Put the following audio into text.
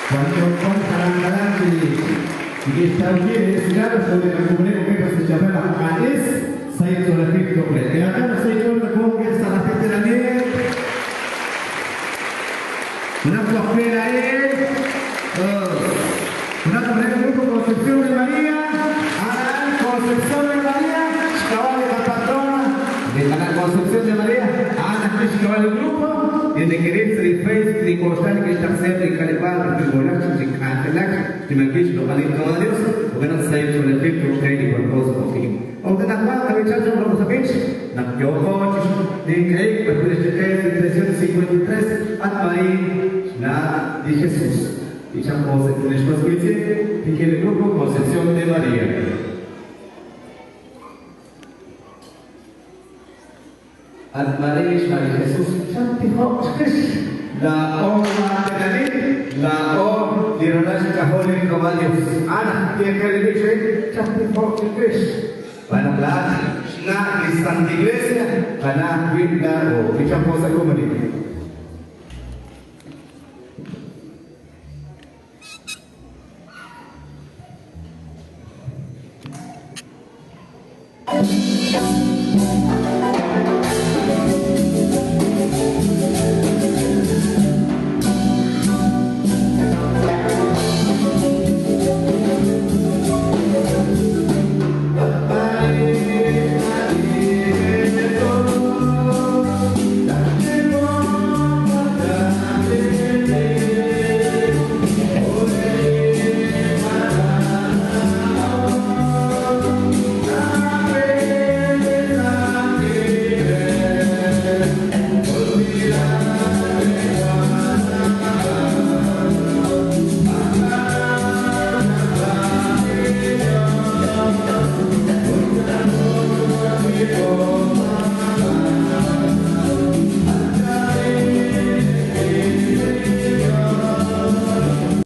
Cuando con y está bien claro sobre la comunidad que se llama AES, Saito de Egipto. Y acá no sé yo cómo que está la gente de la nieve. Una flojera es. Una flojera grupo Concepción de María. Ana Concepción de María. Cabal de la patrona. De la Concepción de María. Ana Cris Cabal del grupo. Desde quererse de Facebook, de constar que está cerca de Calipán, de Bolacho, de Cantelac, de Maquish, lo van a ir a Dios, o van a sair sobre el efecto que hay de cualquier cosa. Aunque na quarta vez já vamos a ver, na Piocotes, de Creio, para por este 353, Atmaí, na de Jesus. E já posso ter as coisas que aquele grupo Concepción de María. Atmaí, María Jesús, Santiago, la obra de la ley, la obra de la Iglesia Católica Dios. Ana, tiene que decir, Santiago, para la Santa Iglesia, para la vida o dicha cosa comunitaria.